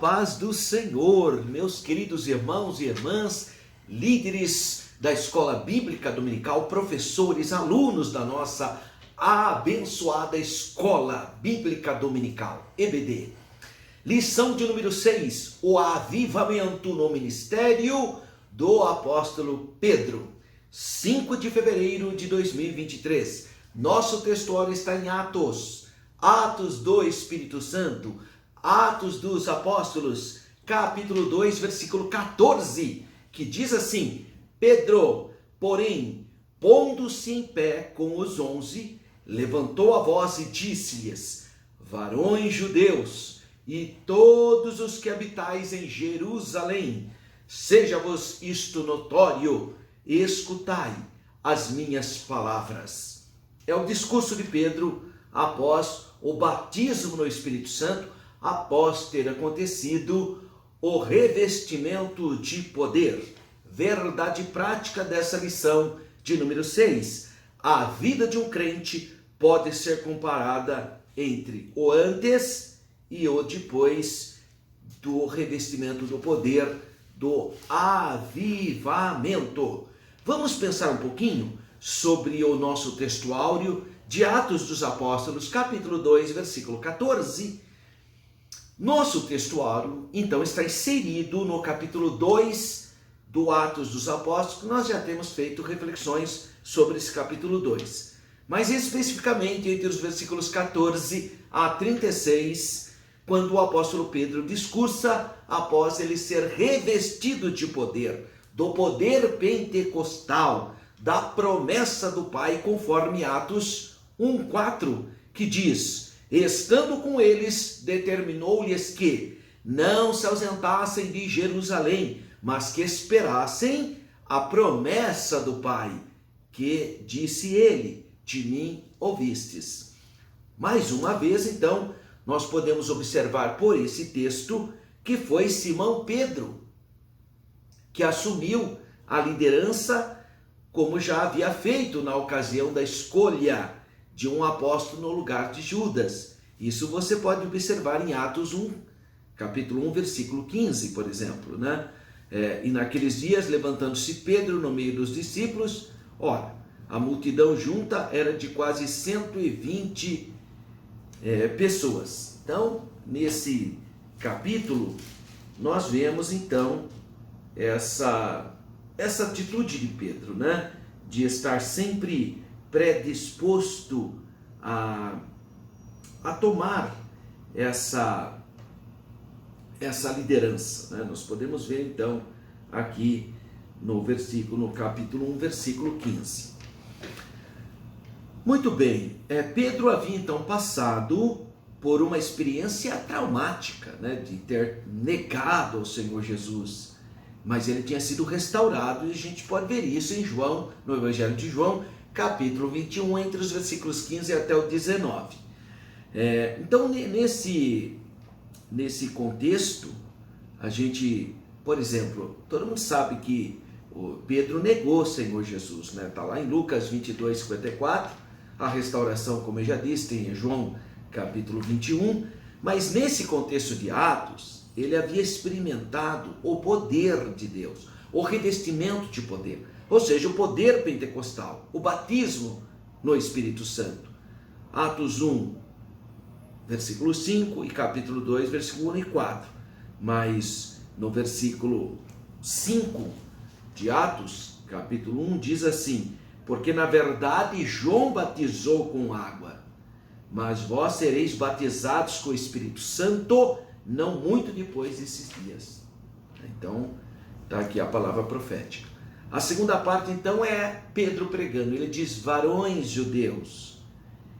paz do Senhor, meus queridos irmãos e irmãs, líderes da Escola Bíblica Dominical, professores, alunos da nossa abençoada Escola Bíblica Dominical, EBD. Lição de número 6, o avivamento no ministério do apóstolo Pedro. 5 de fevereiro de 2023. Nosso textuário está em Atos do Espírito Santo, Atos dos Apóstolos, capítulo 2, versículo 14, que diz assim: Pedro, porém, pondo-se em pé com os 11, levantou a voz e disse-lhes: varões judeus e todos os que habitais em Jerusalém, seja-vos isto notório, e escutai as minhas palavras. É o discurso de Pedro após o batismo no Espírito Santo, após ter acontecido o revestimento de poder. Verdade prática dessa lição de número 6. A vida de um crente pode ser comparada entre o antes e o depois do revestimento do poder do avivamento. Vamos pensar um pouquinho sobre o nosso textuário de Atos dos Apóstolos, capítulo 2, versículo 14. Nosso textuário, então, está inserido no capítulo 2 do Atos dos Apóstolos, que nós já temos feito reflexões sobre esse capítulo 2. Mas especificamente entre os versículos 14 a 36, quando o apóstolo Pedro discursa após ele ser revestido de poder, do poder pentecostal, da promessa do Pai, conforme Atos 1:4, que diz: estando com eles, determinou-lhes que não se ausentassem de Jerusalém, mas que esperassem a promessa do Pai, que disse ele: de mim ouvistes. Mais uma vez, então, nós podemos observar por esse texto que foi Simão Pedro que assumiu a liderança, como já havia feito na ocasião da escolha de um apóstolo no lugar de Judas. Isso você pode observar em Atos 1, capítulo 1, versículo 15, por exemplo, né? E naqueles dias, levantando-se Pedro no meio dos discípulos, ora, a multidão junta era de quase 120 pessoas. Então, nesse capítulo, nós vemos então essa atitude de Pedro, né? De estar sempre predisposto a tomar essa liderança, né? Nós podemos ver então aqui no capítulo 1, versículo 15. Muito bem, Pedro havia então passado por uma experiência traumática, né? De ter negado ao Senhor Jesus, mas ele tinha sido restaurado, e a gente pode ver isso em João, no Evangelho de João, capítulo 21, entre os versículos 15 até o 19. Então, nesse contexto, a gente, por exemplo, todo mundo sabe que o Pedro negou o Senhor Jesus, né? Está lá em Lucas 22, 54, a restauração, como eu já disse, tem em João capítulo 21, mas nesse contexto de Atos, ele havia experimentado o poder de Deus, o revestimento de poder, ou seja, o poder pentecostal, o batismo no Espírito Santo. Atos 1, versículo 5 e capítulo 2, versículo 1 e 4. Mas no versículo 5 de Atos, capítulo 1, diz assim: porque na verdade João batizou com água, mas vós sereis batizados com o Espírito Santo não muito depois desses dias. Então, está aqui a palavra profética. A segunda parte, então, é Pedro pregando. Ele diz: varões judeus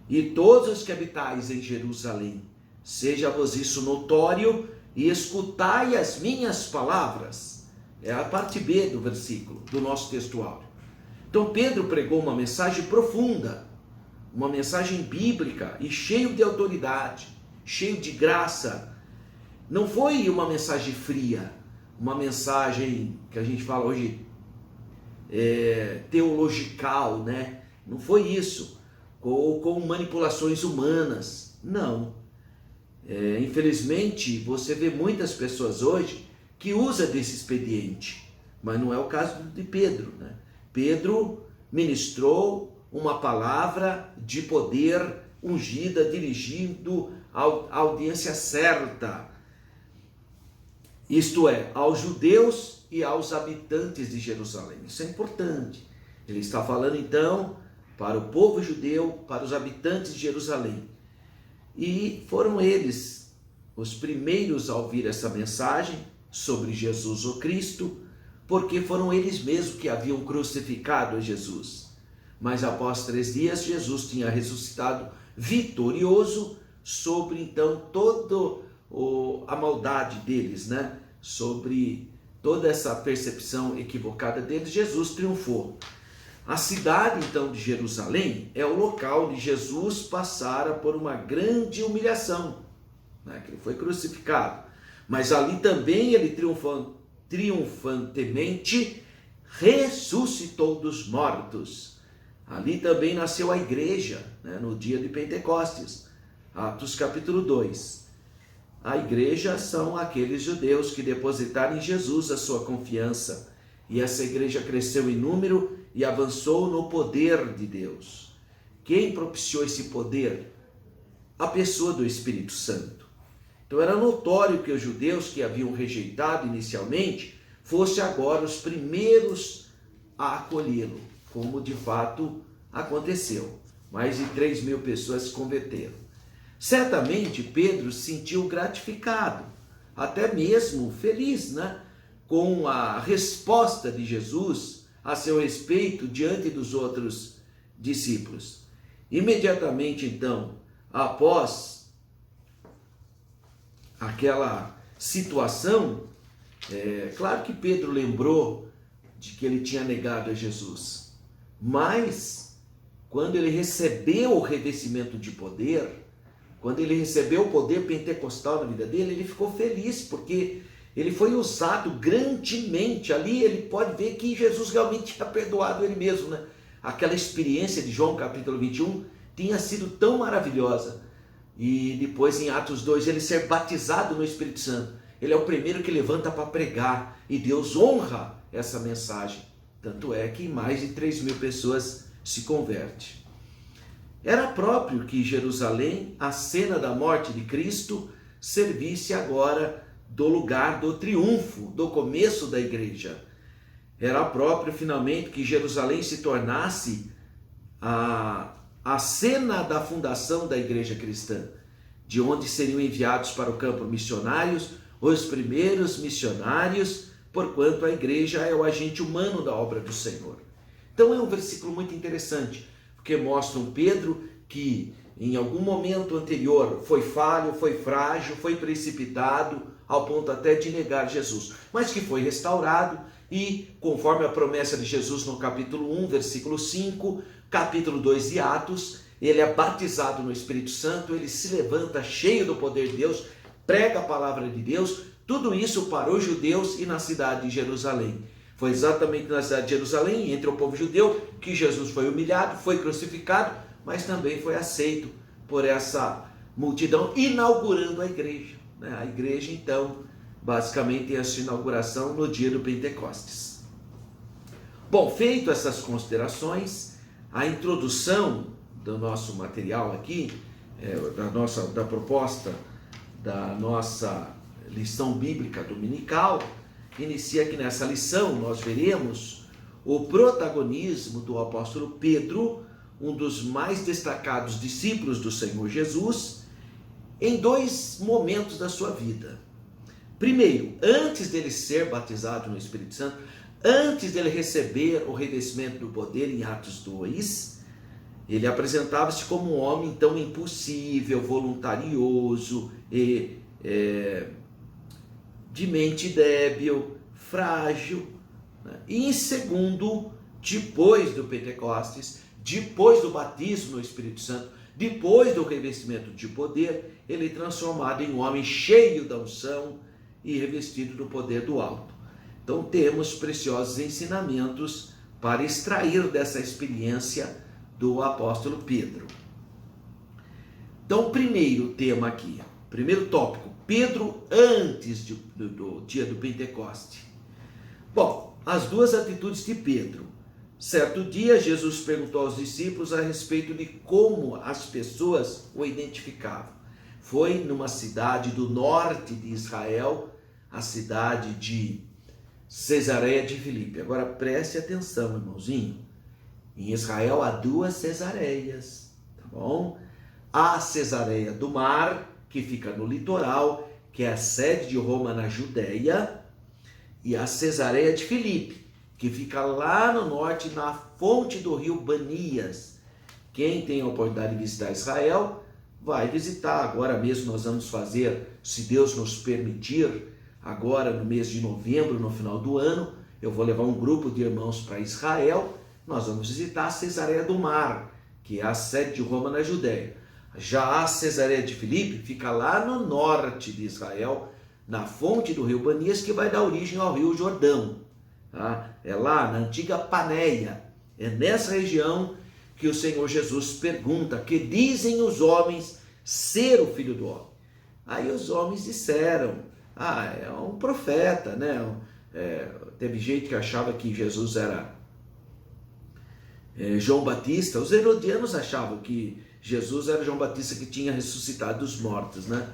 e todos os que habitais em Jerusalém, seja-vos isso notório, e escutai as minhas palavras. É a parte B do versículo, do nosso textuário. Então, Pedro pregou uma mensagem profunda, uma mensagem bíblica e cheio de autoridade, cheio de graça. Não foi uma mensagem fria, uma mensagem que a gente fala hoje teological, né? Não foi isso, ou com manipulações humanas. Não. Infelizmente, você vê muitas pessoas hoje que usam desse expediente, mas não é o caso de Pedro, né? Pedro ministrou uma palavra de poder ungida, dirigindo à audiência certa, isto é, aos judeus e aos habitantes de Jerusalém. Isso é importante. Ele está falando então para o povo judeu, para os habitantes de Jerusalém. E foram eles os primeiros a ouvir essa mensagem sobre Jesus o Cristo, porque foram eles mesmos que haviam crucificado Jesus. Mas após 3 dias, Jesus tinha ressuscitado vitorioso sobre então toda a maldade deles, né? Sobre toda essa percepção equivocada deles, Jesus triunfou. A cidade então de Jerusalém é o local onde Jesus passara por uma grande humilhação, né? Que ele foi crucificado. Mas ali também ele triunfantemente ressuscitou dos mortos. Ali também nasceu a igreja, né, no dia de Pentecostes. Atos capítulo 2. A igreja são aqueles judeus que depositaram em Jesus a sua confiança. E essa igreja cresceu em número e avançou no poder de Deus. Quem propiciou esse poder? A pessoa do Espírito Santo. Então era notório que os judeus que haviam rejeitado inicialmente fossem agora os primeiros a acolhê-lo, como de fato aconteceu. Mais de 3.000 pessoas se converteram. Certamente Pedro se sentiu gratificado, até mesmo feliz, né, com a resposta de Jesus a seu respeito diante dos outros discípulos. Imediatamente então, após aquela situação, claro que Pedro lembrou de que ele tinha negado a Jesus, mas quando ele recebeu o revestimento de poder, quando ele recebeu o poder pentecostal na vida dele, ele ficou feliz, porque ele foi usado grandemente. Ali ele pode ver que Jesus realmente tinha perdoado ele mesmo, né? Aquela experiência de João capítulo 21 tinha sido tão maravilhosa. E depois em Atos 2 ele ser batizado no Espírito Santo. Ele é o primeiro que levanta para pregar e Deus honra essa mensagem. Tanto é que mais de 3.000 pessoas se convertem. Era próprio que Jerusalém, a cena da morte de Cristo, servisse agora do lugar do triunfo, do começo da igreja. Era próprio finalmente que Jerusalém se tornasse a cena da fundação da igreja cristã, de onde seriam enviados para o campo missionários os primeiros missionários, porquanto a igreja é o agente humano da obra do Senhor. Então é um versículo muito interessante, porque mostra um Pedro que em algum momento anterior foi falho, foi frágil, foi precipitado, ao ponto até de negar Jesus, mas que foi restaurado e, conforme a promessa de Jesus no capítulo 1, versículo 5, capítulo 2 de Atos, ele é batizado no Espírito Santo, ele se levanta cheio do poder de Deus, prega a palavra de Deus, tudo isso para os judeus e na cidade de Jerusalém. Foi exatamente na cidade de Jerusalém, entre o povo judeu, que Jesus foi humilhado, foi crucificado, mas também foi aceito por essa multidão, inaugurando a igreja. A igreja, então, basicamente tem a sua inauguração no dia do Pentecostes. Bom, feito essas considerações, a introdução do nosso material aqui, da proposta da nossa lição bíblica dominical, inicia que nessa lição nós veremos o protagonismo do apóstolo Pedro, um dos mais destacados discípulos do Senhor Jesus, em 2 momentos da sua vida. Primeiro, antes dele ser batizado no Espírito Santo, antes dele receber o revestimento do poder em Atos 2, ele apresentava-se como um homem tão impulsível, voluntarioso, de mente débil, frágil. E em segundo, depois do Pentecostes, depois do batismo no Espírito Santo, depois do revestimento de poder, ele é transformado em um homem cheio da unção e revestido do poder do alto. Então temos preciosos ensinamentos para extrair dessa experiência do apóstolo Pedro. Então, o primeiro tema aqui, primeiro tópico, Pedro antes do dia do Pentecoste. Bom, as duas atitudes de Pedro. Certo dia, Jesus perguntou aos discípulos a respeito de como as pessoas o identificavam. Foi numa cidade do norte de Israel, a cidade de Cesareia de Filipe. Agora preste atenção, irmãozinho. Em Israel há duas Cesareias, tá bom? A Cesareia do Mar, que fica no litoral, que é a sede de Roma na Judéia, e a Cesareia de Filipe, que fica lá no norte, na fonte do rio Banias. Quem tem a oportunidade de visitar Israel, vai visitar. Agora mesmo nós vamos fazer, se Deus nos permitir, agora no mês de novembro, no final do ano, eu vou levar um grupo de irmãos para Israel. Nós vamos visitar a Cesareia do Mar, que é a sede de Roma na Judéia. Já a Cesareia de Filipe fica lá no norte de Israel, na fonte do rio Banias, que vai dar origem ao rio Jordão. Tá? É lá na antiga Paneia. É nessa região que o Senhor Jesus pergunta: que dizem os homens ser o Filho do Homem? Aí os homens disseram: é um profeta, né? Teve gente que achava que Jesus era João Batista. Os herodianos achavam que Jesus era João Batista que tinha ressuscitado dos mortos, né?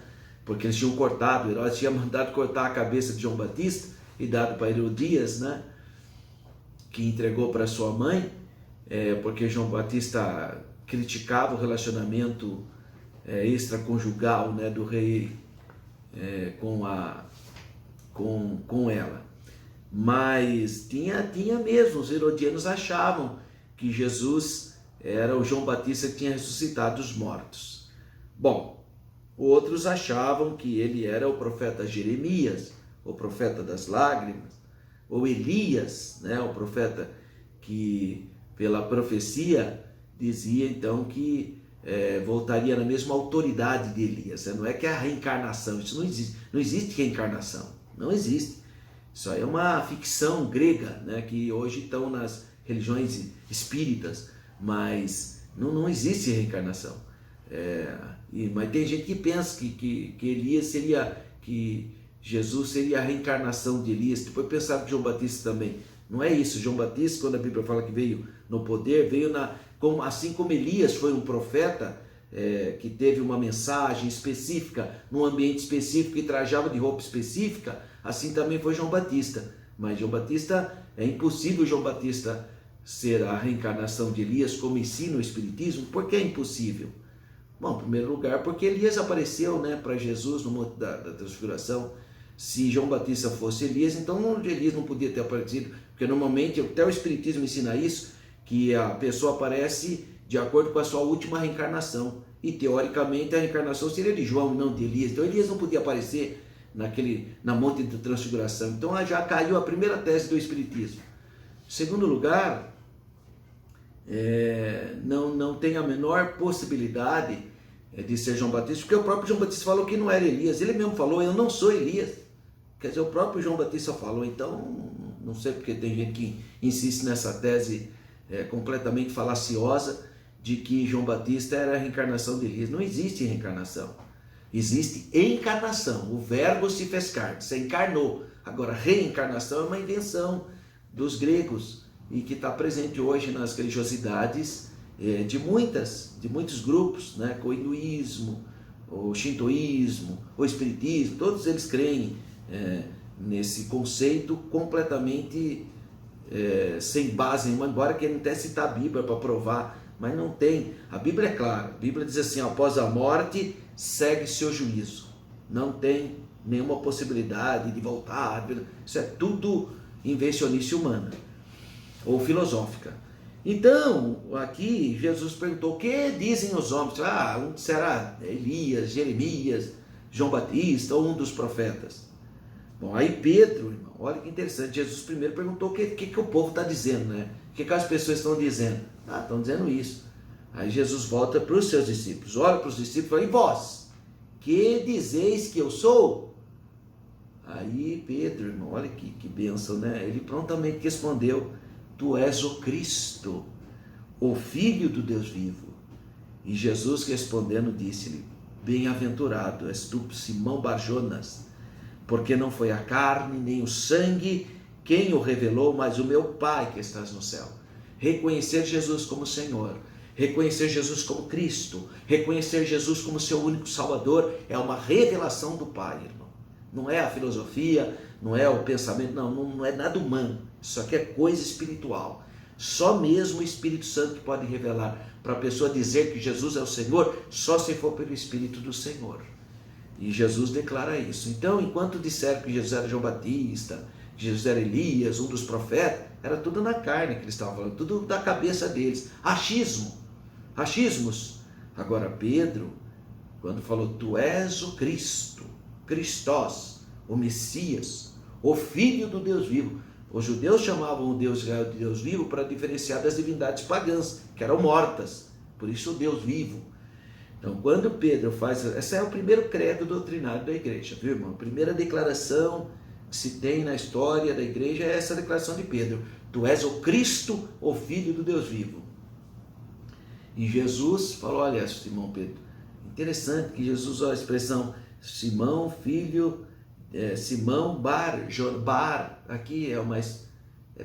Porque eles tinham cortado, Herodes tinha mandado cortar a cabeça de João Batista e dado para Herodias, né? Que entregou para sua mãe, porque João Batista criticava o relacionamento extraconjugal, né, do rei com ela. Mas tinha mesmo, os herodianos achavam que Jesus era o João Batista que tinha ressuscitado dos mortos. Bom, outros achavam que ele era o profeta Jeremias, o profeta das lágrimas, ou Elias, né, o profeta que pela profecia dizia então que voltaria na mesma autoridade de Elias. Não é que é a reencarnação, isso não existe reencarnação, não existe. Isso aí é uma ficção grega, né, que hoje estão nas religiões espíritas, mas não existe reencarnação. Mas tem gente que pensa que Elias seria, que Jesus seria a reencarnação de Elias. Depois pensaram que João Batista também. Não é isso. João Batista, quando a Bíblia fala que veio no poder, veio assim como Elias foi um profeta que teve uma mensagem específica, num ambiente específico e trajava de roupa específica, assim também foi João Batista. Mas João Batista, é impossível João Batista ser a reencarnação de Elias, como ensina o Espiritismo. Por que é impossível? Bom, em primeiro lugar, porque Elias apareceu, né, para Jesus no Monte da Transfiguração. Se João Batista fosse Elias, então Elias não podia ter aparecido, porque normalmente, até o Espiritismo ensina isso, que a pessoa aparece de acordo com a sua última reencarnação. E teoricamente a reencarnação seria de João, não de Elias. Então Elias não podia aparecer na Monte da Transfiguração. Então já caiu a primeira tese do Espiritismo. Em segundo lugar, não tem a menor possibilidade de ser João Batista, porque o próprio João Batista falou que não era Elias. Ele mesmo falou: eu não sou Elias. Quer dizer, o próprio João Batista falou. Então não sei porque tem gente que insiste nessa tese completamente falaciosa de que João Batista era a reencarnação de Elias. Não existe reencarnação, existe encarnação. O verbo se fez carne, se encarnou. Agora, reencarnação é uma invenção dos gregos e que está presente hoje nas religiosidades de muitos grupos, né? O hinduísmo, o shintoísmo, o espiritismo. Todos eles creem nesse conceito completamente sem base nenhuma, embora queiram até citar a Bíblia para provar, mas não tem. A Bíblia é clara, a Bíblia diz assim: após a morte segue-se o juízo. Não tem nenhuma possibilidade de voltar. Isso é tudo invencionice humana ou filosófica. Então, aqui Jesus perguntou: o que dizem os homens? Um será Elias, Jeremias, João Batista ou um dos profetas? Bom, aí Pedro, irmão, olha que interessante. Jesus primeiro perguntou o que o povo está dizendo, né? O que as pessoas estão dizendo? Estão dizendo isso. Aí Jesus volta para os seus discípulos, olha para os discípulos e fala: e vós, que dizeis que eu sou? Aí Pedro, irmão, olha que bênção, né? Ele prontamente respondeu: tu és o Cristo, o Filho do Deus vivo. E Jesus respondendo disse-lhe: bem-aventurado és tu, Simão Bar-Jonas, porque não foi a carne nem o sangue quem o revelou, mas o meu Pai que estás no céu. Reconhecer Jesus como Senhor, reconhecer Jesus como Cristo, reconhecer Jesus como seu único Salvador, é uma revelação do Pai, irmão. Não é a filosofia, não é o pensamento, não é nada humano. Isso aqui é coisa espiritual. Só mesmo o Espírito Santo que pode revelar. Para a pessoa dizer que Jesus é o Senhor, só se for pelo Espírito do Senhor. E Jesus declara isso. Então, enquanto disseram que Jesus era João Batista, que Jesus era Elias, um dos profetas, era tudo na carne que eles estavam falando, tudo da cabeça deles. Achismos. Agora Pedro, quando falou, tu és o Cristo, Christos, o Messias, o Filho do Deus vivo. Os judeus chamavam o Deus Israel de Deus vivo para diferenciar das divindades pagãs, que eram mortas. Por isso o Deus vivo. Então, quando Pedro faz... Esse é o primeiro credo doutrinário da igreja, viu, irmão? A primeira declaração que se tem na história da igreja é essa declaração de Pedro. Tu és o Cristo, o Filho do Deus vivo. E Jesus falou, olha, Simão Pedro, interessante que Jesus usou a expressão Simão, filho... Simão Bar, aqui é mais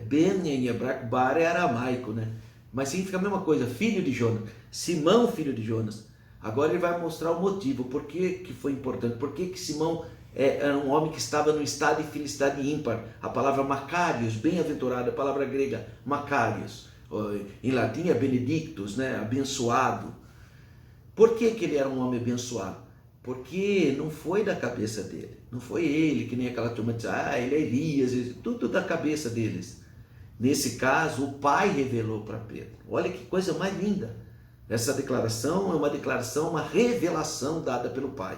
Ben em hebraico, Bar é aramaico, né? Mas significa a mesma coisa, filho de Jonas. Simão, filho de Jonas. Agora ele vai mostrar o motivo, por que foi importante, por que Simão era um homem que estava no estado de felicidade ímpar. A palavra Macarius, bem-aventurado, a palavra grega Macarius, em latim é benedictus, né? Abençoado. Por que ele era um homem abençoado? Porque não foi da cabeça dele, não foi ele, que nem aquela turma diz, ele é Elias, tudo da cabeça deles. Nesse caso, o Pai revelou para Pedro. Olha que coisa mais linda. Essa declaração é uma declaração, uma revelação dada pelo Pai.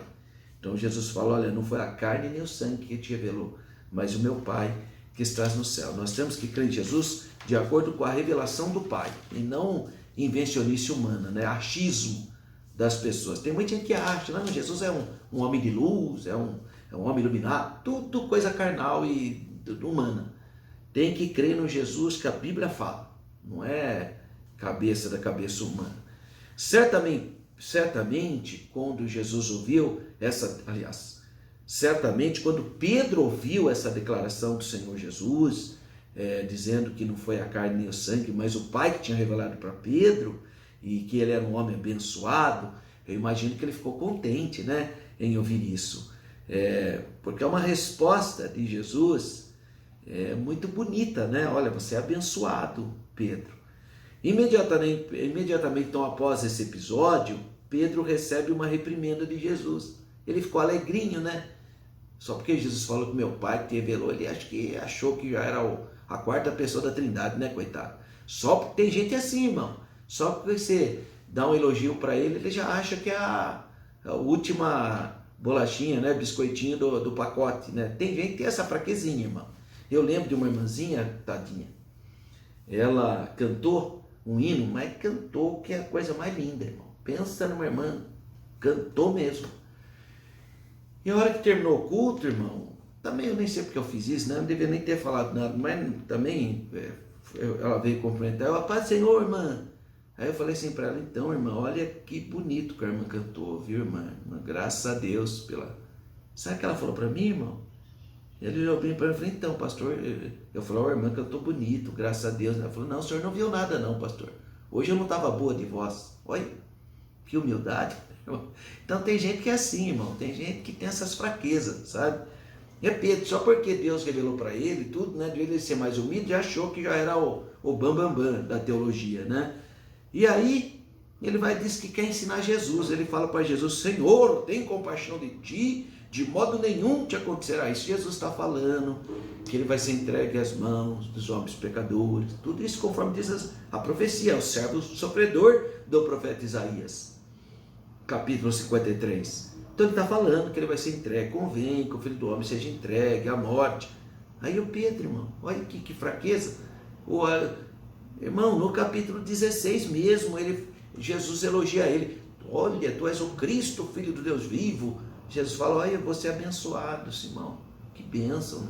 Então Jesus fala, olha, não foi a carne nem o sangue que te revelou, mas o meu Pai que estás no céu. Nós temos que crer em Jesus de acordo com a revelação do Pai, e não invencionice humana, né? Achismo das pessoas. Tem muita gente que acha, não, Jesus é um homem de luz, é um homem iluminado, tudo coisa carnal e humana. Tem que crer no Jesus que a Bíblia fala, não é cabeça da cabeça humana. Certamente quando Jesus ouviu certamente quando Pedro ouviu essa declaração do Senhor Jesus, dizendo que não foi a carne nem o sangue, mas o Pai que tinha revelado para Pedro, e que ele era um homem abençoado, eu imagino que ele ficou contente, né, em ouvir isso. Porque é uma resposta de Jesus muito bonita, né? Olha, você é abençoado, Pedro. Imediatamente, então, após esse episódio, Pedro recebe uma reprimenda de Jesus. Ele ficou alegrinho, né? Só porque Jesus falou que meu Pai te revelou, ele achou que já era a quarta pessoa da Trindade, né, coitado? Só porque tem gente assim, irmão. Só porque você dá um elogio para ele, ele já acha que é a última bolachinha, né, biscoitinho do pacote, né? Tem gente que tem essa fraquezinha, irmão. Eu lembro de uma irmãzinha, tadinha, ela cantou um hino, mas cantou que é a coisa mais linda, irmão. Pensa numa irmã, cantou mesmo. E a hora que terminou o culto, irmão, também eu nem sei porque eu fiz isso, né? Não devia nem ter falado nada, mas também ela veio cumprimentar, eu, a paz do Senhor, irmã. Aí eu falei assim para ela, então, irmã, olha que bonito que a irmã cantou, viu, irmã? Graças a Deus pela... Sabe o que ela falou para mim, irmão? Ele olhou bem para mim e falou, então, pastor, eu falei, a irmã cantou bonito, graças a Deus. Ela falou, não, o senhor não viu nada não, pastor. Hoje eu não estava boa de voz. Olha, que humildade. Então tem gente que é assim, irmão, tem gente que tem essas fraquezas, sabe? Repito, só porque Deus revelou para ele tudo, né, de ele ser mais humilde, já achou que já era o bambambam da teologia, né? E aí, ele vai dizer que quer ensinar Jesus. Ele fala para Jesus, Senhor, tem compaixão de ti, de modo nenhum te acontecerá isso. Jesus está falando que ele vai ser entregue às mãos dos homens pecadores. Tudo isso conforme diz a profecia, o servo sofredor do profeta Isaías, capítulo 53. Então ele está falando que ele vai ser entregue. Convém que o Filho do Homem seja entregue à morte. Aí o Pedro, irmão, olha que fraqueza. Irmão, no capítulo 16 mesmo, Jesus elogia ele. Olha, tu és o Cristo, Filho do Deus vivo. Jesus fala, olha, você é abençoado, Simão. Que bênção.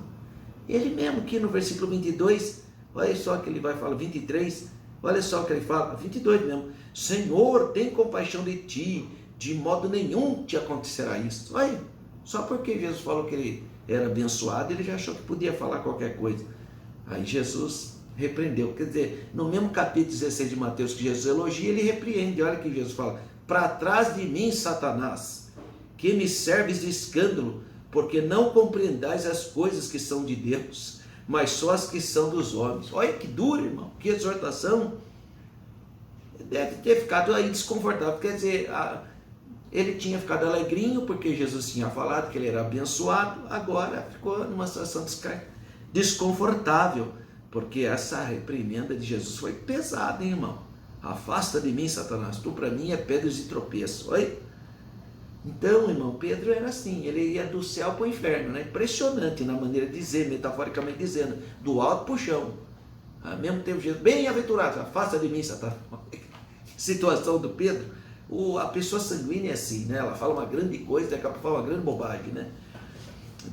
Ele mesmo aqui no versículo 22, olha só que ele vai falar, 23, olha só que ele fala, 22 mesmo. Senhor, tem compaixão de ti, de modo nenhum te acontecerá isso. Olha, só porque Jesus falou que ele era abençoado, ele já achou que podia falar qualquer coisa. Aí Jesus repreendeu. Quer dizer, no mesmo capítulo 16 de Mateus que Jesus elogia, ele repreende. Olha que Jesus fala: para trás de mim, Satanás, que me serves de escândalo, porque não compreendais as coisas que são de Deus, mas só as que são dos homens. Olha que duro, irmão, que exortação. Deve ter ficado aí desconfortável. Quer dizer, ele tinha ficado alegrinho porque Jesus tinha falado que ele era abençoado, agora ficou numa situação desconfortável, porque essa reprimenda de Jesus foi pesada, hein, irmão? Afasta de mim, Satanás, tu para mim é pedra de tropeço. Oi? Então, irmão, Pedro era assim, ele ia do céu para o inferno, né? Impressionante na maneira de dizer, metaforicamente dizendo, do alto para o chão. Ao mesmo tempo, Jesus, bem-aventurado, afasta de mim, Satanás. Situação do Pedro, a pessoa sanguínea é assim, né? Ela fala uma grande coisa, daqui a pouco fala uma grande bobagem, né?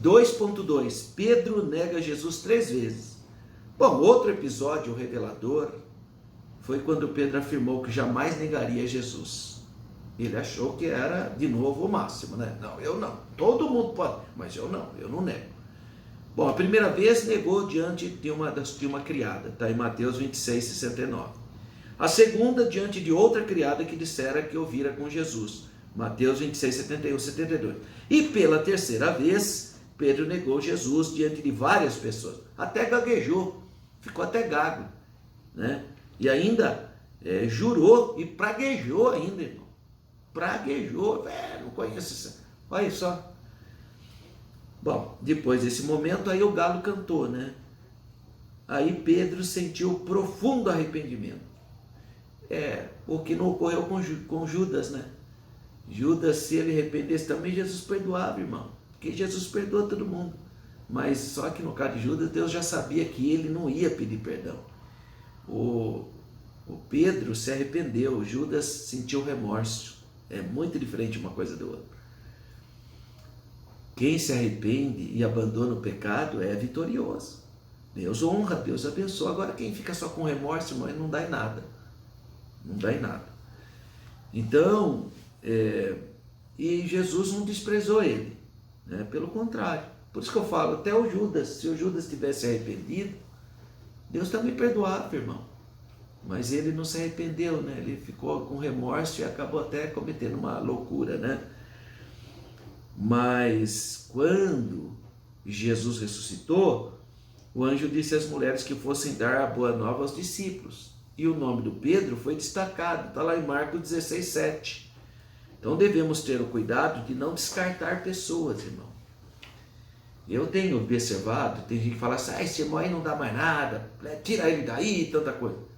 2.2, Pedro nega Jesus 3 vezes. Bom, outro episódio revelador foi quando Pedro afirmou que jamais negaria Jesus. Ele achou que era de novo o máximo, né? Não, eu não. Todo mundo pode, mas eu não nego. Bom, a primeira vez negou diante de uma criada, está em Mateus 26:69. A segunda, diante de outra criada que dissera que ouvira com Jesus. Mateus 26:71, 72. E pela terceira vez, Pedro negou Jesus diante de várias pessoas. Até gaguejou, ficou até gago, né? E ainda jurou e praguejou ainda, irmão. Praguejou, não conheço isso. Olha só. Bom, depois desse momento, aí o galo cantou, né? Aí Pedro sentiu profundo arrependimento. O que não ocorreu com Judas, né? Judas, se ele arrependesse também, Jesus perdoava, irmão. Porque Jesus perdoa todo mundo. Mas só que no caso de Judas, Deus já sabia que ele não ia pedir perdão. O Pedro se arrependeu, Judas sentiu remorso. É muito diferente uma coisa da outra. Quem se arrepende e abandona o pecado é vitorioso. Deus honra, Deus abençoa. Agora quem fica só com remorso, irmão, não dá em nada. Não dá em nada. Então, e Jesus não desprezou ele, né? Pelo contrário. Por isso que eu falo, até o Judas, se o Judas tivesse arrependido, Deus também perdoava, irmão. Mas ele não se arrependeu, né? Ele ficou com remorso e acabou até cometendo uma loucura, né? Mas quando Jesus ressuscitou, o anjo disse às mulheres que fossem dar a boa nova aos discípulos. E o nome do Pedro foi destacado, está lá em Marcos 16:7. Então devemos ter o cuidado de não descartar pessoas, irmão. Eu tenho observado, tem gente que fala assim, esse irmão aí não dá mais nada, tira ele daí, tanta coisa.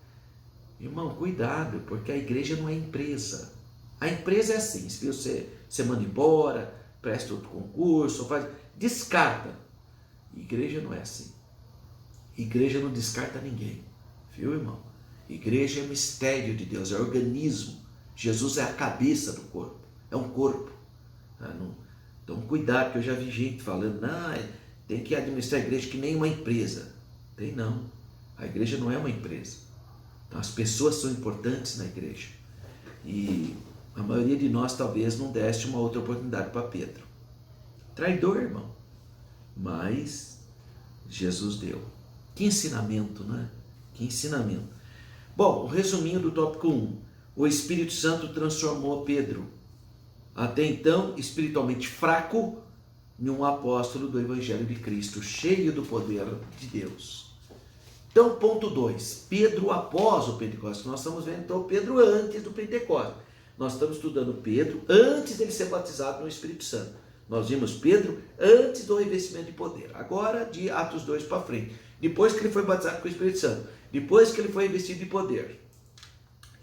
Irmão, cuidado, porque a igreja não é empresa. A empresa é assim, se você manda embora, presta outro concurso, descarta. Igreja não é assim. Igreja não descarta ninguém, viu, irmão? Igreja é mistério de Deus, é organismo. Jesus é a cabeça do corpo, é um corpo. Então cuidado, que eu já vi gente falando, tem que administrar a igreja que nem uma empresa. Tem não, a igreja não é uma empresa. Então, as pessoas são importantes na igreja. E a maioria de nós talvez não desse uma outra oportunidade para Pedro. Traidor, irmão. Mas Jesus deu. Que ensinamento, não é? Que ensinamento. Bom, o resuminho do tópico 1. O Espírito Santo transformou Pedro, até então espiritualmente fraco, em um apóstolo do Evangelho de Cristo, cheio do poder de Deus. Então, ponto 2. Pedro após o Pentecostes. Nós estamos vendo então Pedro antes do Pentecostes. Nós estamos estudando Pedro antes dele ser batizado no Espírito Santo. Nós vimos Pedro antes do revestimento de poder. Agora, de Atos 2 para frente. Depois que ele foi batizado com o Espírito Santo. Depois que ele foi revestido de poder.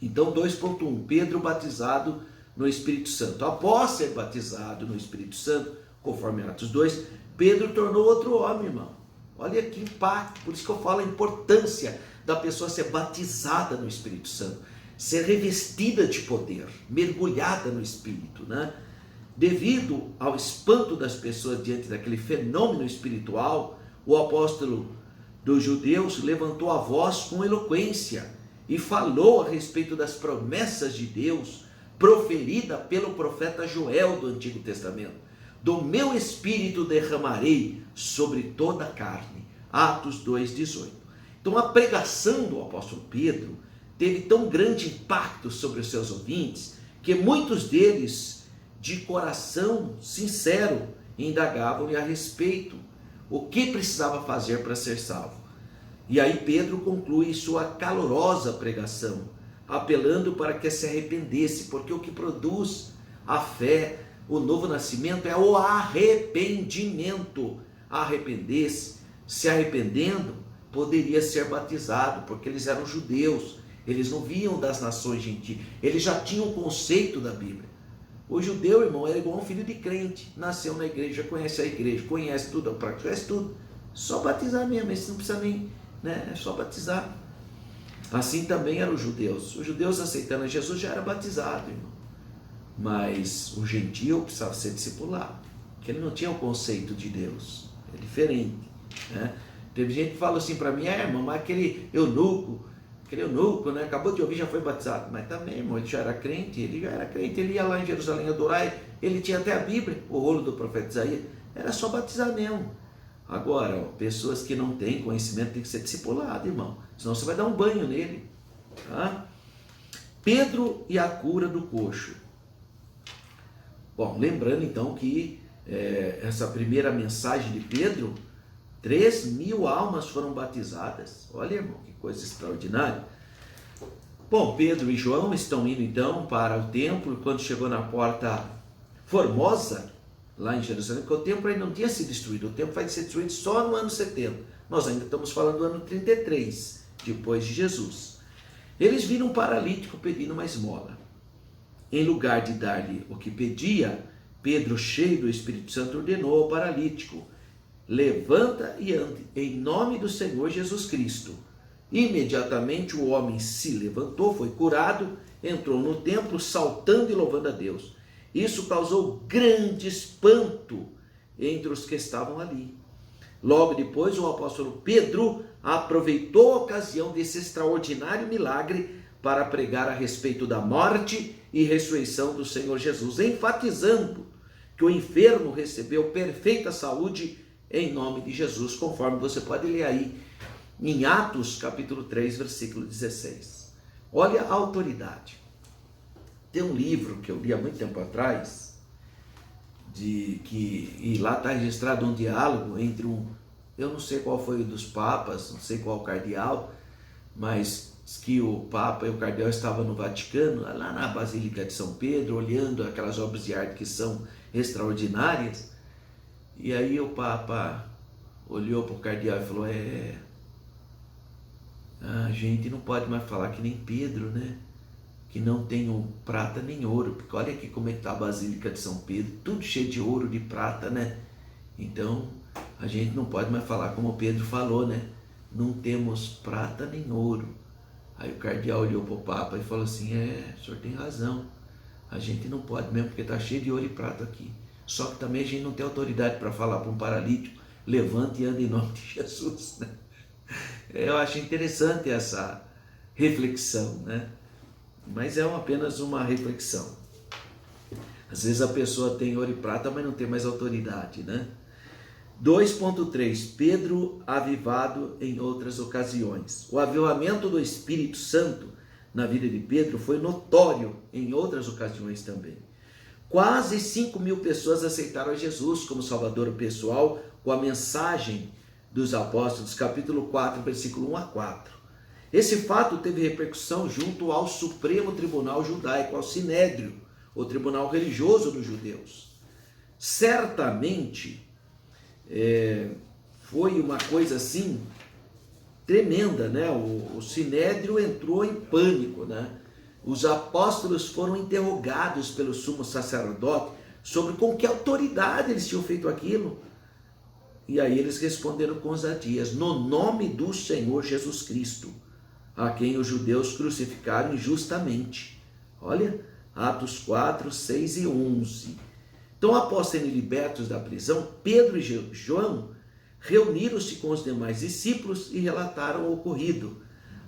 Então, 2.1. Pedro batizado no Espírito Santo. Após ser batizado no Espírito Santo, conforme Atos 2, Pedro tornou outro homem, irmão. Olha que impacto. Por isso que eu falo a importância da pessoa ser batizada no Espírito Santo. Ser revestida de poder. Mergulhada no Espírito, né? Devido ao espanto das pessoas diante daquele fenômeno espiritual, o apóstolo dos judeus levantou a voz com eloquência e falou a respeito das promessas de Deus proferida pelo profeta Joel do Antigo Testamento. Do meu espírito derramarei sobre toda a carne. Atos 2,18. Então a pregação do apóstolo Pedro teve tão grande impacto sobre os seus ouvintes, que muitos deles, de coração sincero, indagavam-lhe a respeito o que precisava fazer para ser salvo. E aí Pedro conclui sua calorosa pregação, apelando para que se arrependesse, porque o que produz a fé, o novo nascimento, é o arrependimento. Arrepender-se, se arrependendo, poderia ser batizado, porque eles eram judeus, eles não viam das nações gentias, eles já tinham o conceito da Bíblia. O judeu, irmão, era igual um filho de crente, nasceu na igreja, conhece a igreja, conhece tudo, conhece tudo, só batizar mesmo, esse não precisa nem, né? É só batizar. Assim também eram os judeus aceitando a Jesus já era batizado, irmão, mas o gentio precisava ser discipulado, porque ele não tinha o conceito de Deus, é diferente, né? Teve gente que fala assim para mim, irmão, mas aquele eunuco, né, acabou de ouvir, já foi batizado. Mas também, irmão, ele já era crente, ele ia lá em Jerusalém adorar, ele tinha até a Bíblia, o rolo do profeta Isaías, era só batizar mesmo. Agora, pessoas que não têm conhecimento têm que ser discipuladas, irmão, senão você vai dar um banho nele, tá? Pedro e a cura do coxo. Bom, lembrando então que essa primeira mensagem de Pedro, 3.000 almas foram batizadas. Olha, irmão, que coisa extraordinária. Bom, Pedro e João estão indo então para o templo. Quando chegou na porta Formosa, lá em Jerusalém, porque o templo ainda não tinha sido destruído, o templo vai ser destruído só no ano 70. Nós ainda estamos falando do ano 33, depois de Jesus. Eles viram um paralítico pedindo uma esmola. Em lugar de dar-lhe o que pedia, Pedro, cheio do Espírito Santo, ordenou ao paralítico: levanta e ande, em nome do Senhor Jesus Cristo. Imediatamente o homem se levantou, foi curado, entrou no templo saltando e louvando a Deus. Isso causou grande espanto entre os que estavam ali. Logo depois, o apóstolo Pedro aproveitou a ocasião desse extraordinário milagre para pregar a respeito da morte e ressurreição do Senhor Jesus, enfatizando que o enfermo recebeu perfeita saúde em nome de Jesus, conforme você pode ler aí em Atos capítulo 3, versículo 16. Olha a autoridade. Tem um livro que eu li há muito tempo atrás, e lá está registrado um diálogo entre eu não sei qual foi o dos papas, não sei qual cardeal, mas que o Papa e o cardeal estavam no Vaticano, lá na Basílica de São Pedro, olhando aquelas obras de arte que são extraordinárias. E aí o Papa olhou para o cardeal e falou: a gente não pode mais falar que nem Pedro, né? Que não tem prata nem ouro, porque olha aqui como é que está a Basílica de São Pedro, tudo cheio de ouro, de prata, né? Então a gente não pode mais falar como Pedro falou, né? Não temos prata nem ouro. Aí o cardeal olhou para o Papa e falou assim: o senhor tem razão, a gente não pode mesmo, porque está cheio de ouro e prata aqui. Só que também a gente não tem autoridade para falar para um paralítico: levante e ande em nome de Jesus, né? Eu acho interessante essa reflexão, né? Mas é apenas uma reflexão. Às vezes a pessoa tem ouro e prata, mas não tem mais autoridade, né? 2.3. Pedro avivado em outras ocasiões. O avivamento do Espírito Santo na vida de Pedro foi notório em outras ocasiões também. Quase 5.000 pessoas aceitaram a Jesus como Salvador pessoal com a mensagem dos apóstolos, capítulo 4, versículo 1 a 4. Esse fato teve repercussão junto ao Supremo Tribunal Judaico, ao Sinédrio, o tribunal religioso dos judeus. Certamente foi uma coisa assim tremenda, né? O Sinédrio entrou em pânico, né? Os apóstolos foram interrogados pelo sumo sacerdote sobre com que autoridade eles tinham feito aquilo. E aí eles responderam com ousadias: no nome do Senhor Jesus Cristo, a quem os judeus crucificaram injustamente. Olha, Atos 4, 6 e 11. Então, após serem libertos da prisão, Pedro e João reuniram-se com os demais discípulos e relataram o ocorrido.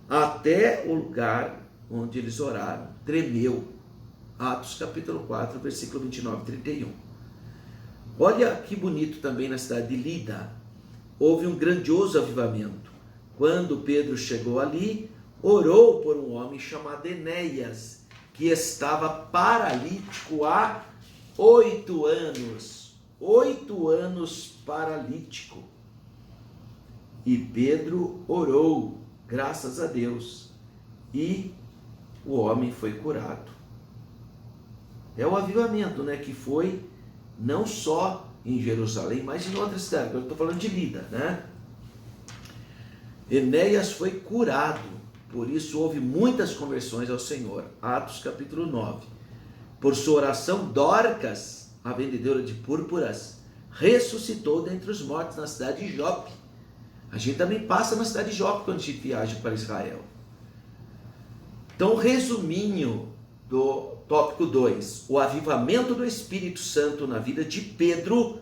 Até o lugar onde eles oraram tremeu, Atos capítulo 4, versículo 29 e 31. Olha que bonito também na cidade de Lida. Houve um grandioso avivamento. Quando Pedro chegou ali, orou por um homem chamado Enéas, que estava paralítico há 8 anos. 8 anos paralítico. E Pedro orou, graças a Deus, e o homem foi curado. É o avivamento, né, que foi não só em Jerusalém, mas em outras cidades. Eu estou falando de Lida, né? Enéas foi curado, por isso houve muitas conversões ao Senhor. Atos capítulo 9. Por sua oração, Dorcas, a vendedora de púrpuras, ressuscitou dentre os mortos na cidade de Jope. A gente também passa na cidade de Jope quando a gente viaja para Israel. Então, resuminho do tópico 2. O avivamento do Espírito Santo na vida de Pedro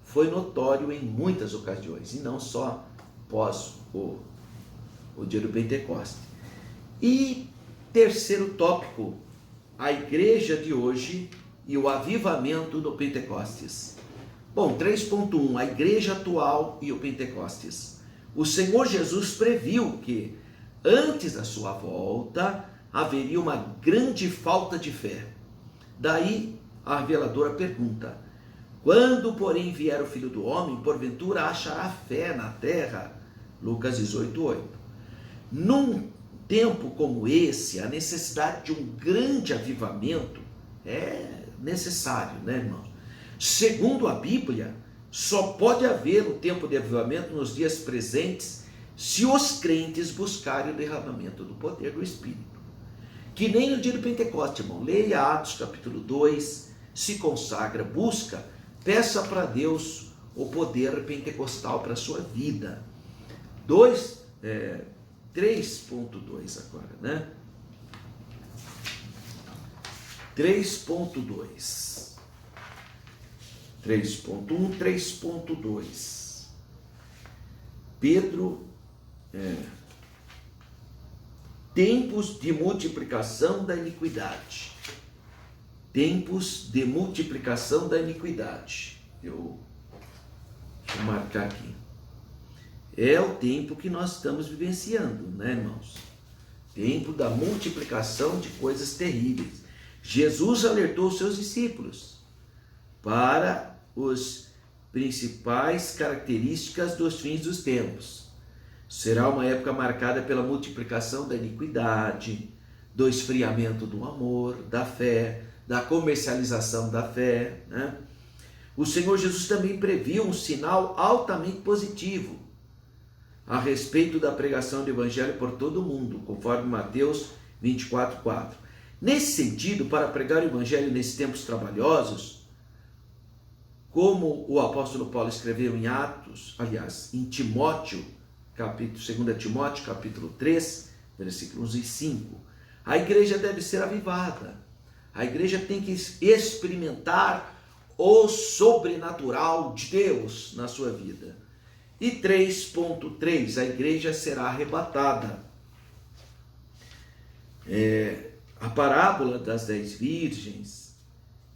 foi notório em muitas ocasiões, e não só após o dia do Pentecostes. E terceiro tópico, a igreja de hoje e o avivamento do Pentecostes. Bom, 3.1, a igreja atual e o Pentecostes. O Senhor Jesus previu que, antes da sua volta, haveria uma grande falta de fé. Daí a reveladora pergunta: quando, porém, vier o Filho do Homem, porventura achará fé na terra? Lucas 18:8. Num tempo como esse, a necessidade de um grande avivamento é necessário, né, irmão? Segundo a Bíblia, só pode haver um tempo de avivamento nos dias presentes se os crentes buscarem o derramamento do poder do Espírito. Que nem no dia do Pentecostes, irmão. Leia Atos capítulo 2, se consagra, busca, peça para Deus o poder pentecostal para a sua vida. 3.2 agora, né? 3.2. 3.1, 3.2. Pedro, tempos de multiplicação da iniquidade. Tempos de multiplicação da iniquidade. Deixa eu marcar aqui. É o tempo que nós estamos vivenciando, né, irmãos? Tempo da multiplicação de coisas terríveis. Jesus alertou os seus discípulos para as principais características dos fins dos tempos. Será uma época marcada pela multiplicação da iniquidade, do esfriamento do amor, da fé, da comercialização da fé, né? O Senhor Jesus também previu um sinal altamente positivo a respeito da pregação do Evangelho por todo o mundo, conforme Mateus 24:4. Nesse sentido, para pregar o Evangelho nesses tempos trabalhosos, como o apóstolo Paulo escreveu em em Timóteo, 2 Timóteo, capítulo 3, versículos 1 e 5, a igreja deve ser avivada. A igreja tem que experimentar o sobrenatural de Deus na sua vida. E 3.3, a igreja será arrebatada. A parábola das 10 virgens,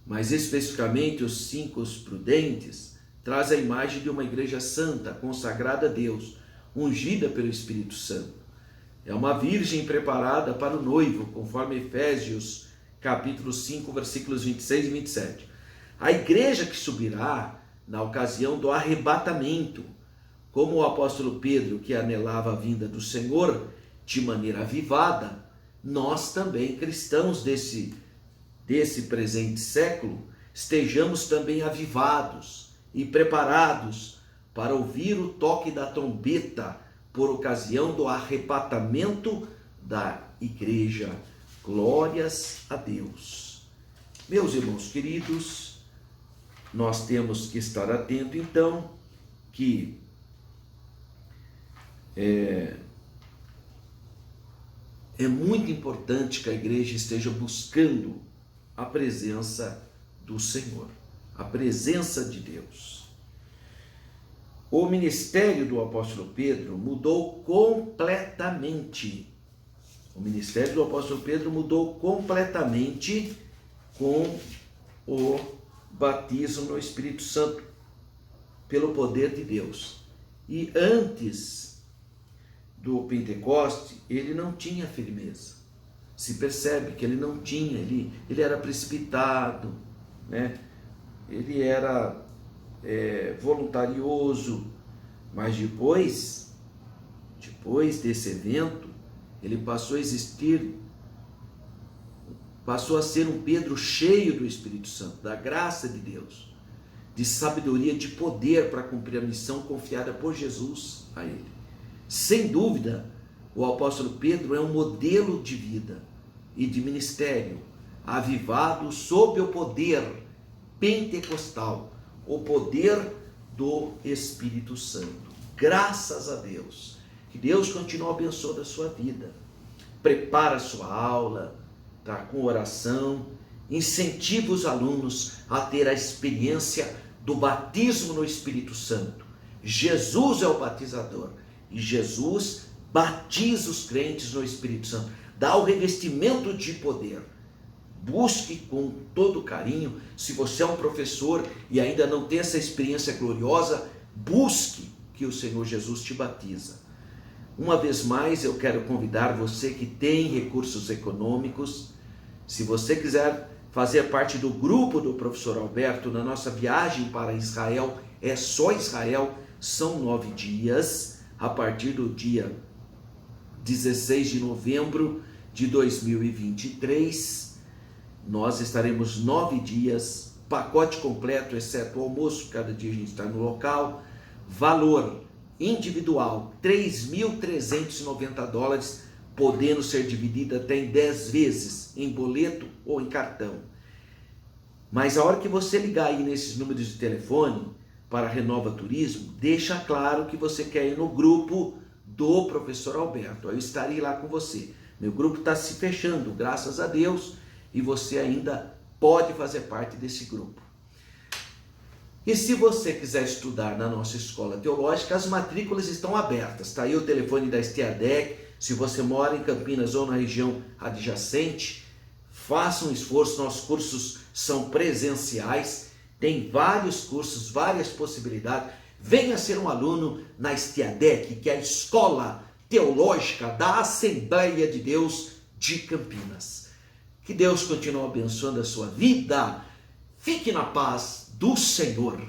mais especificamente os 5 prudentes, traz a imagem de uma igreja santa, consagrada a Deus, ungida pelo Espírito Santo. É uma virgem preparada para o noivo, conforme Efésios capítulo 5, versículos 26 e 27. A igreja que subirá na ocasião do arrebatamento, como o apóstolo Pedro, que anelava a vinda do Senhor de maneira avivada, nós também, cristãos desse presente século, estejamos também avivados e preparados para ouvir o toque da trombeta por ocasião do arrebatamento da igreja. Glórias a Deus. Meus irmãos queridos, nós temos que estar atentos, então, que é muito importante que a igreja esteja buscando a presença do Senhor, a presença de Deus. O ministério do apóstolo Pedro mudou completamente. O ministério do apóstolo Pedro mudou completamente com o batismo no Espírito Santo, pelo poder de Deus. E antes do Pentecoste, ele não tinha firmeza. Se percebe que ele não tinha, ele era precipitado, né? Ele era voluntarioso, mas depois desse evento, ele passou a ser um Pedro cheio do Espírito Santo, da graça de Deus, de sabedoria, de poder para cumprir a missão confiada por Jesus a ele. Sem dúvida, o apóstolo Pedro é um modelo de vida e de ministério, avivado sob o poder pentecostal, o poder do Espírito Santo. Graças a Deus. Que Deus continue abençoando a sua vida. Prepara a sua aula, tá? Com oração. Incentiva os alunos a ter a experiência do batismo no Espírito Santo. Jesus é o batizador e Jesus batiza os crentes no Espírito Santo. Dá o revestimento de poder. Busque com todo carinho. Se você é um professor e ainda não tem essa experiência gloriosa, busque que o Senhor Jesus te batiza. Uma vez mais, eu quero convidar você que tem recursos econômicos, se você quiser fazer parte do grupo do professor Alberto na nossa viagem para Israel, é só Israel, são 9 dias, a partir do dia 16 de novembro de 2023, nós estaremos 9 dias, pacote completo, exceto o almoço, cada dia a gente está no local, valor individual, $3.390, podendo ser dividido até em 10 vezes, em boleto ou em cartão. Mas a hora que você ligar aí nesses números de telefone para Renova Turismo, deixa claro que você quer ir no grupo do professor Alberto. Eu estarei lá com você. Meu grupo está se fechando, graças a Deus, e você ainda pode fazer parte desse grupo. E se você quiser estudar na nossa escola teológica, as matrículas estão abertas. Está aí o telefone da Estiadec. Se você mora em Campinas ou na região adjacente, faça um esforço. Nossos cursos são presenciais. Tem vários cursos, várias possibilidades. Venha ser um aluno na Estiadec, que é a Escola Teológica da Assembleia de Deus de Campinas. Que Deus continue abençoando a sua vida. Fique na paz do Senhor.